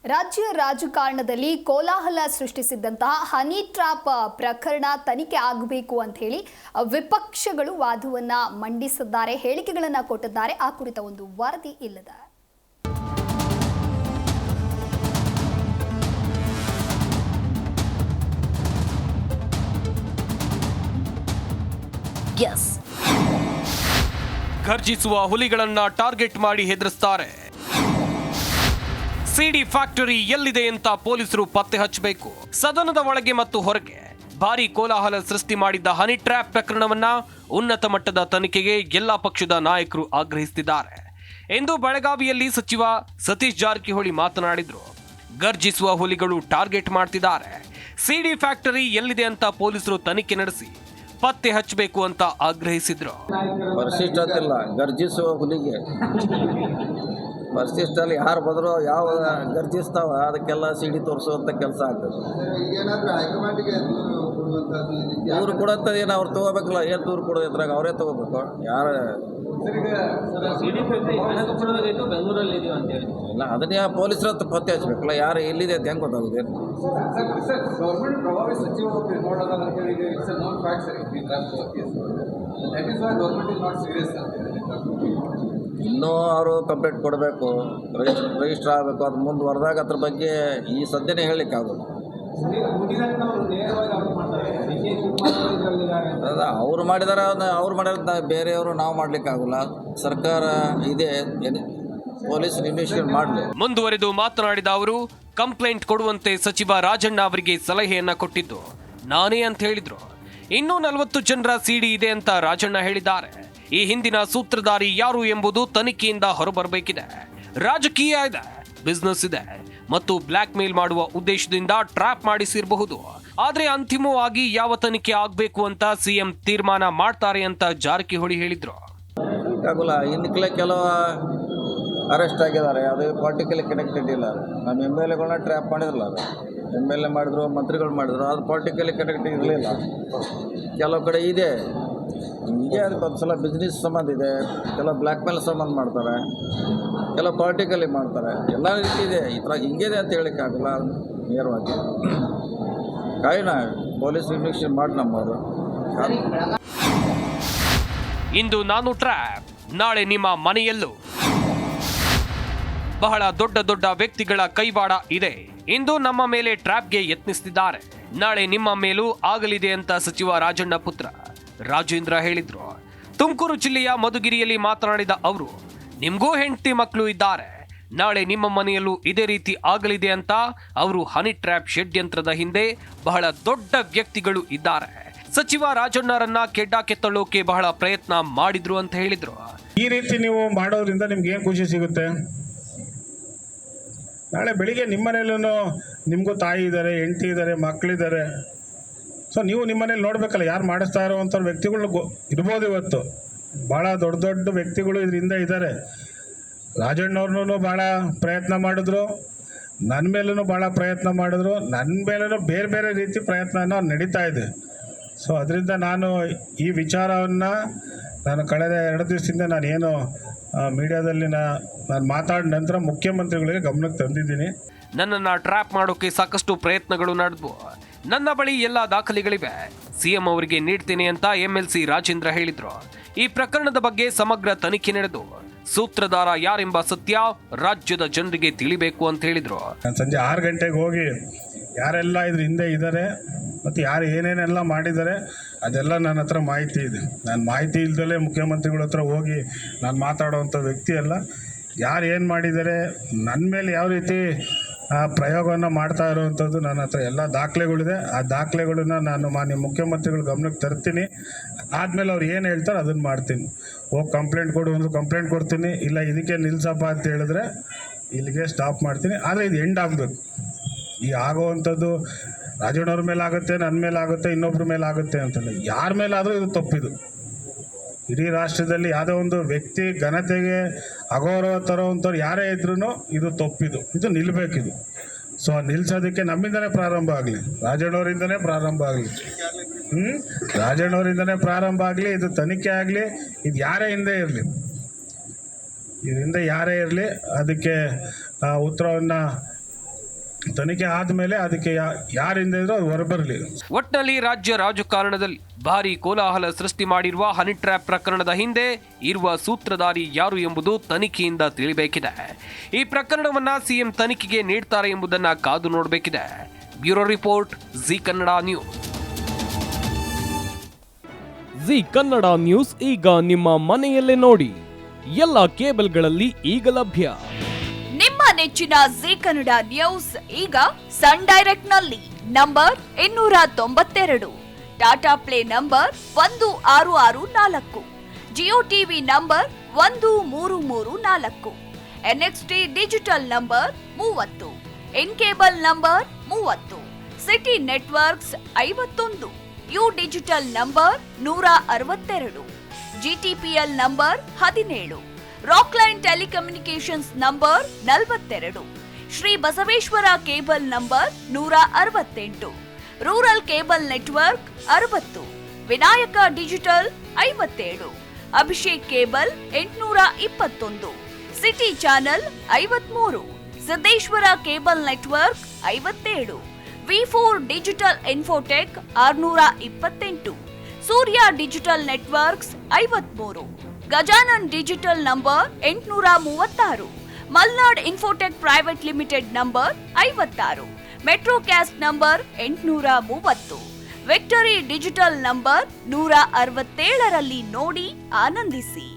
ರಾಜ್ಯ ರಾಜಕಾರಣದಲ್ಲಿ ಕೋಲಾಹಲ ಸೃಷ್ಟಿಸಿದ್ದಂತಹ ಹನಿ ಟ್ರ್ಯಾಪ್ ಪ್ರಕರಣ ತನಿಖೆ ಆಗಬೇಕು ಅಂತ ಹೇಳಿ ವಿಪಕ್ಷಗಳು ವಾದವನ್ನ ಮಂಡಿಸಿದ್ದಾರೆ, ಹೇಳಿಕೆಗಳನ್ನು ಕೊಟ್ಟಿದ್ದಾರೆ. ಆ ಕುರಿತ ಒಂದು ವರದಿ ಇಲ್ಲದ ಘರ್ಜಿಸುವ ಹುಲಿಗಳನ್ನ ಟಾರ್ಗೆಟ್ ಮಾಡಿ ಹೆದರಿಸ್ತಾರೆ. ಸಿಡಿ ಫ್ಯಾಕ್ಟರಿ ಎಲ್ಲಿದೆ ಅಂತ ಪೊಲೀಸರು ಪತ್ತೆ ಹಚ್ಚಬೇಕು. ಸದನದ ಒಳಗೆ ಮತ್ತು ಹೊರಗೆ ಭಾರಿ ಕೋಲಾಹಲ ಸೃಷ್ಟಿ ಮಾಡಿದ್ದ ಹನಿ ಟ್ರ್ಯಾಪ್ ಪ್ರಕರಣವನ್ನ ಉನ್ನತ ಮಟ್ಟದ ತನಿಖೆಗೆ ಎಲ್ಲಾ ಪಕ್ಷದ ನಾಯಕರು ಆಗ್ರಹಿಸುತ್ತಿದ್ದಾರೆ. ಇಂದು ಬೆಳಗಾವಿಯಲ್ಲಿ ಸಚಿವ ಸತೀಶ್ ಜಾರಕಿಹೊಳಿ ಮಾತನಾಡಿದ್ರು. ಗರ್ಜಿಸುವ ಹುಲಿಗಳು ಟಾರ್ಗೆಟ್ ಮಾಡ್ತಿದ್ದಾರೆ. ಸಿಡಿ ಫ್ಯಾಕ್ಟರಿ ಎಲ್ಲಿದೆ ಅಂತ ಪೊಲೀಸರು ತನಿಖೆ ನಡೆಸಿ ಪತ್ತೆ ಹಚ್ಚಬೇಕು ಅಂತ ಆಗ್ರಹಿಸಿದ್ರು. ಪರಿಶಿಷ್ಟತಿಲ್ಲ, ಗರ್ಜಿಸುವ ಹುಲಿಗೆ ಪರಿಶಿಷ್ಟಲ್ಲಿ ಯಾರು ಬಂದರೂ ಯಾವ ಗರ್ಜಿಸ್ತಾವ ಅದಕ್ಕೆಲ್ಲ ಸಿಡಿ ತೋರಿಸುವಂಥ ಕೆಲಸ ಆಗ್ತದೆ. ದೂರು ಕೊಡೋಂಥದ್ದೇನು ಅವ್ರು ತೊಗೋಬೇಕಲ್ಲ, ಏನು ದೂರು ಕೊಡೋದು ಇದ್ರಾಗ ಅವರೇ ತೊಗೋಬೇಕು. ಯಾರು ಇಲ್ಲ ಅದನ್ನೇ ಪೊಲೀಸರ ಹತ್ರ ಪತ್ತೆ ಹಚ್ಚಬೇಕಲ್ಲ, ಯಾರು ಎಲ್ಲಿದೆ ಅಂತ ಹೆಂಗೆ ಗೊತ್ತಾಗುತ್ತೆ? ಇನ್ನೂ ಅವರು ಕಂಪ್ಲೇಂಟ್ ಕೊಡಬೇಕು, ರಿಜಿಸ್ಟರ್ ಆಗಬೇಕು. ಅದು ಮುಂದುವರೆದಾಗ ಅದ್ರ ಬಗ್ಗೆ ಈ ಸದ್ಯನೇ ಹೇಳಲಿಕ್ಕೆ ಆಗೋದು. ಅದ ಅವ್ರು ಮಾಡಿದಾರ, ಅವ್ರು ಮಾಡಿರೋದು ಬೇರೆಯವರು ನಾವು ಮಾಡ್ಲಿಕ್ಕೆ ಆಗೋಲ್ಲ. ಸರ್ಕಾರ ಇದೆ, ಪೊಲೀಸ್ ಇನ್ವೆಸ್ಟಿಗೇಟ್ ಮಾಡಲಿ. ಮುಂದುವರೆದು ಮಾತನಾಡಿದ ಅವರು, ಕಂಪ್ಲೇಂಟ್ ಕೊಡುವಂತೆ ಸಚಿವ ರಾಜಣ್ಣ ಅವರಿಗೆ ಸಲಹೆಯನ್ನ ಕೊಟ್ಟಿದ್ದು ನಾನೇ ಅಂತ ಹೇಳಿದ್ರು. ಇನ್ನೂ 40 ಜನರ ಸಿಡಿ ಇದೆ ಅಂತ ರಾಜಣ್ಣ ಹೇಳಿದ್ದಾರೆ. ಈ ಹಿಂದಿನ ಸೂತ್ರಧಾರಿ ಯಾರು ಎಂಬುದು ತನಿಖೆಯಿಂದ ಹೊರಬರಬೇಕಿದೆ. ರಾಜಕೀಯ ಇದೆ, ಬಿಸ್ನೆಸ್ ಇದೆ ಮತ್ತು ಬ್ಲಾಕ್ ಮೇಲ್ ಮಾಡುವ ಉದ್ದೇಶದಿಂದ ಟ್ರ್ಯಾಪ್ ಮಾಡಿಸಿರಬಹುದು. ಆದ್ರೆ ಅಂತಿಮವಾಗಿ ಯಾವ ತನಿಖೆ ಆಗಬೇಕು ಅಂತ ಸಿಎಂ ತೀರ್ಮಾನ ಮಾಡ್ತಾರೆ ಅಂತ ಜಾರಕಿಹೊಳಿ ಹೇಳಿದ್ರು. ಇನ್ಕಲೇ ಕೆಲವು ಅರೆಸ್ಟ್ ಆಗಿದ್ದಾರೆ, ಅದು ಪಾರ್ಟಿಕಲಿ ಕನೆಕ್ಟೆಡ್ ಇಲ್ಲ. ನಮ್ಮ MLAಗಳನ್ನ ಟ್ರ್ಯಾಪ್ ಮಾಡಿದ್ರಲ್ಲ, ಅದು MLA ಮಾಡಿದ್ರು, ಮಂತ್ರಿಗಳು ಮಾಡಿದ್ರು, ಅದು ಪಾರ್ಟಿಕಲಿ ಕನೆಕ್ಟೆಡ್ ಇರಲಿಲ್ಲ. ಕೆಲವು ಕಡೆ ಇದೆ, ಹೀಗೆ ಅದಕ್ಕೆ ಒಂದು ಸಲ ಬಿಸ್ನೆಸ್ ಸಂಬಂಧ ಇದೆ, ಕೆಲವು ಬ್ಲ್ಯಾಕ್ ಮೇಲ್ ಸಂಬಂಧ ಮಾಡ್ತಾರೆ, ಕೆಲವು ಪಾರ್ಟಿಕಲಿ ಮಾಡ್ತಾರೆ. ಎಲ್ಲ ರೀತಿ ಇದೆ. ಈ ಥರ ಹಿಂಗಿದೆ ಅಂತ ಹೇಳೋಕ್ಕಾಗಲ್ಲ ನೇರವಾಗಿ. ಕಾಯಿನ ಪೊಲೀಸ್ ಇನ್ವೆಸ್ಟಿಗೇಷನ್ ಮಾಡಿ ನಮ್ಮವರು. ಇಂದು ನಾನು ಟ್ರ್ಯಾಪ್, ನಾಳೆ ನಿಮ್ಮ ಮನೆಯಲ್ಲೂ. ಬಹಳ ದೊಡ್ಡ ದೊಡ್ಡ ವ್ಯಕ್ತಿಗಳ ಕೈವಾಡ ಇದೆ. ಇಂದು ನಮ್ಮ ಮೇಲೆ ಟ್ರ್ಯಾಪ್ಗೆ ಯತ್ನಿಸುತ್ತಿದ್ದಾರೆ, ನಾಳೆ ನಿಮ್ಮ ಮೇಲೂ ಆಗಲಿದೆ ಅಂತ ಸಚಿವ ರಾಜಣ್ಣ ಪುತ್ರ ರಾಜೇಂದ್ರ ಹೇಳಿದ್ರು. ತುಮಕೂರು ಜಿಲ್ಲೆಯ ಮಧುಗಿರಿಯಲ್ಲಿ ಮಾತನಾಡಿದ ಅವರು, ನಿಮ್ಗೂ ಹೆಂಡತಿ ಮಕ್ಕಳು ಇದ್ದಾರೆ, ನಾಳೆ ನಿಮ್ಮ ಮನೆಯಲ್ಲೂ ಇದೇ ರೀತಿ ಆಗಲಿದೆ ಅಂತ ಅವರು ಹನಿ ಟ್ರ್ಯಾಪ್ ಷಡ್ಯಂತ್ರದ ಹಿಂದೆ ಬಹಳ ದೊಡ್ಡ ವ್ಯಕ್ತಿಗಳು ಇದ್ದಾರೆ. ಸಚಿವ ರಾಜಣ್ಣರನ್ನ ಕೆಡ್ಡಾಕೆ ತಳ್ಳೋಕೆ ಬಹಳ ಪ್ರಯತ್ನ ಮಾಡಿದ್ರು ಅಂತ ಹೇಳಿದ್ರು. ಈ ರೀತಿ ನೀವು ಮಾಡೋದ್ರಿಂದ ನಿಮ್ಗೆ ಏನು ಖುಷಿ ಸಿಗುತ್ತೆ? ನಾಳೆ ಬೆಳಿಗ್ಗೆ ನಿಮ್ಮ ಮನೆಯಲ್ಲೂ ನಿಮಗೂ ತಾಯಿ ಇದ್ದಾರೆ, ಹೆಂಡತಿ ಇದ್ದಾರೆ, ಮಕ್ಕಳಿದ್ದಾರೆ. ಸೊ ನೀವು ನಿಮ್ಮ ಮನೇಲಿ ನೋಡಬೇಕಲ್ಲ, ಯಾರು ಮಾಡಿಸ್ತಾ ಇರೋವಂಥ ವ್ಯಕ್ತಿಗಳು ಇರ್ಬೋದು. ಇವತ್ತು ಭಾಳ ದೊಡ್ಡ ದೊಡ್ಡ ವ್ಯಕ್ತಿಗಳು ಇದರಿಂದ ಇದ್ದಾರೆ. ರಾಜಣ್ಣವ್ರನ್ನೂ ಭಾಳ ಪ್ರಯತ್ನ ಮಾಡಿದ್ರು, ನನ್ನ ಮೇಲೂ ಭಾಳ ಪ್ರಯತ್ನ ಮಾಡಿದ್ರು, ನನ್ನ ಮೇಲೂ ಬೇರೆ ಬೇರೆ ರೀತಿ ಪ್ರಯತ್ನ ನಡೀತಾ ಇದೆ. ಸೊ ಅದರಿಂದ ನಾನು ಈ ವಿಚಾರವನ್ನು ನಾನು ಕಳೆದ 2 ದಿವಸದಿಂದ ನಾನೇನು ಮೀಡಿಯಾದಲ್ಲಿ ನಾನು ಮಾತಾಡಿದ ನಂತರ ಮುಖ್ಯಮಂತ್ರಿಗಳಿಗೆ ಗಮನಕ್ಕೆ ತಂದಿದ್ದೀನಿ. ನನ್ನನ್ನು ಟ್ರ್ಯಾಪ್ ಮಾಡೋಕೆ ಸಾಕಷ್ಟು ಪ್ರಯತ್ನಗಳು ನಡೆದವು. ನನ್ನ ಬಳಿ ಎಲ್ಲ ದಾಖಲೆಗಳಿವೆ, ಸಿಎಂ ಅವರಿಗೆ ನೀಡ್ತೇನೆ ಅಂತ MLC ರಾಜೇಂದ್ರ ಹೇಳಿದ್ರು. ಈ ಪ್ರಕರಣದ ಬಗ್ಗೆ ಸಮಗ್ರ ತನಿಖೆ ನಡೆದು ಸೂತ್ರಧಾರ ಯಾರೆಂಬ ಸತ್ಯ ರಾಜ್ಯದ ಜನರಿಗೆ ತಿಳಿಬೇಕು ಅಂತ ಹೇಳಿದ್ರು. ನಾನು ಸಂಜೆ 6 ಗಂಟೆಗೆ ಹೋಗಿ ಯಾರೆಲ್ಲ ಇದ್ರ ಹಿಂದೆ ಇದ್ದಾರೆ ಮತ್ತು ಯಾರು ಏನೇನೆಲ್ಲ ಮಾಡಿದ್ದಾರೆ ಅದೆಲ್ಲ ನನ್ನ ಹತ್ರ ಮಾಹಿತಿ ಇದೆ. ನಾನು ಮಾಹಿತಿ ಇಲ್ದಲೇ ಮುಖ್ಯಮಂತ್ರಿಗಳ ಹತ್ರ ಹೋಗಿ ನಾನು ಮಾತಾಡೋವಂಥ ವ್ಯಕ್ತಿ ಅಲ್ಲ. ಯಾರು ಏನು ಮಾಡಿದ್ದಾರೆ, ನನ್ನ ಮೇಲೆ ಯಾವ ರೀತಿ ಪ್ರಯೋಗವನ್ನು ಮಾಡ್ತಾ ಇರುವಂಥದ್ದು ನನ್ನ ಹತ್ರ ಎಲ್ಲ ದಾಖಲೆಗಳಿದೆ. ಆ ದಾಖಲೆಗಳನ್ನ ನಾನು ಮಾನ್ಯ ಮುಖ್ಯಮಂತ್ರಿಗಳ ಗಮನಕ್ಕೆ ತರ್ತೀನಿ. ಆದಮೇಲೆ ಅವ್ರು ಏನು ಹೇಳ್ತಾರೆ ಅದನ್ನು ಮಾಡ್ತೀನಿ. ಹೋಗಿ ಕಂಪ್ಲೇಂಟ್ ಕೊಡು ಒಂದು ಕಂಪ್ಲೇಂಟ್ ಕೊಡ್ತೀನಿ, ಇಲ್ಲ ಇದಕ್ಕೆ ನಿಲ್ಸಪ್ಪ ಅಂತ ಹೇಳಿದ್ರೆ ಇಲ್ಲಿಗೆ ಸ್ಟಾಪ್ ಮಾಡ್ತೀನಿ. ಆದರೆ ಇದು ಎಂಡ್ ಆಗಬೇಕು. ಈ ಆಗೋವಂಥದ್ದು ರಾಜಣ್ಣವ್ರ ಮೇಲೆ ಆಗುತ್ತೆ, ನನ್ನ ಮೇಲೆ ಆಗುತ್ತೆ, ಇನ್ನೊಬ್ಬರ ಮೇಲೆ ಆಗುತ್ತೆ ಅಂತಲ್ಲ, ಯಾರ ಮೇಲಾದರೂ ಇದು ತಪ್ಪಿದು. ಇಡೀ ರಾಷ್ಟ್ರದಲ್ಲಿ ಯಾವುದೋ ಒಂದು ವ್ಯಕ್ತಿ ಘನತೆಗೆ ಅಗೌರವ ತರೋವಂಥವ್ರು ಯಾರೇ ಇದ್ರೂ ಇದು ತಪ್ಪಿದು, ಇದು ನಿಲ್ಲಬೇಕಿದು. ಸೊ ನಿಲ್ಲಿಸೋದಕ್ಕೆ ನಮ್ಮಿಂದನೇ ಪ್ರಾರಂಭ ಆಗಲಿ, ರಾಜಣ್ಣವರಿಂದನೇ ಪ್ರಾರಂಭ ಆಗಲಿ, ರಾಜಣ್ಣವರಿಂದನೇ ಪ್ರಾರಂಭ ಆಗಲಿ. ಇದು ತನಿಖೆ ಆಗಲಿ, ಇದು ಯಾರೇ ಹಿಂದೆ ಇರಲಿ, ಇದರಿಂದ ಯಾರೇ ಇರಲಿ ಅದಕ್ಕೆ ಉತ್ತರವನ್ನು ತನಿಖೆ ಆದಮೇಲೆ ಅದಕ್ಕೆ ಯಾರಿಂದ ಇದ್ರೂ ಅದು ಹೊರಬರಲಿ. ಒಟ್ನಲ್ಲಿ ರಾಜ್ಯ ರಾಜಕಾರಣದಲ್ಲಿ ಭಾರಿ ಕೋಲಾಹಲ ಸೃಷ್ಟಿ ಮಾಡಿರುವ ಹನಿ ಟ್ರ್ಯಾಪ್ ಪ್ರಕರಣದ ಹಿಂದೆ ಇರುವ ಸೂತ್ರಧಾರಿ ಯಾರು ಎಂಬುದು ತನಿಖೆಯಿಂದ ತಿಳಿಬೇಕಿದೆ. ಈ ಪ್ರಕರಣವನ್ನ ಸಿಎಂ ತನಿಖೆಗೆ ನೀಡ್ತಾರೆ ಎಂಬುದನ್ನ ಕಾದು ನೋಡಬೇಕಿದೆ. Bureau report, Zee Kannada news. Zee Kannada news ಈಗ ನಿಮ್ಮ ಮನೆಯಲ್ಲೇ ನೋಡಿ. ಎಲ್ಲ ಕೇಬಲ್ಗಳಲ್ಲಿ ಈಗ ಲಭ್ಯ. ನಿಮ್ಮ ನೆಚ್ಚಿನ ಜಿ ಕನ್ನಡ ನ್ಯೂಸ್ ಈಗ ಸನ್ ಡೈರೆಕ್ಟ್ ನಲ್ಲಿ number 292, Tata play number 1664, Jio TV number 1334, NXT digital number 30, in cable number 30, city networks 51, U digital number 162, GTPL number 17, Rockline telecommunications number 42, Shri Basaveshwara cable number 168, rural cable network 60, Vinayaka digital 57, Abhishek cable 821, city channel 53, Siddeshwara cable network 57, V4 digital Infotech 628, Surya digital networks 53, Gajanan digital number 836, Malnad Infotech private limited number 56, Metrocast number 830, Victory Digital number 167ರಲ್ಲಿ ನೋಡಿ ಆನಂದಿಸಿ.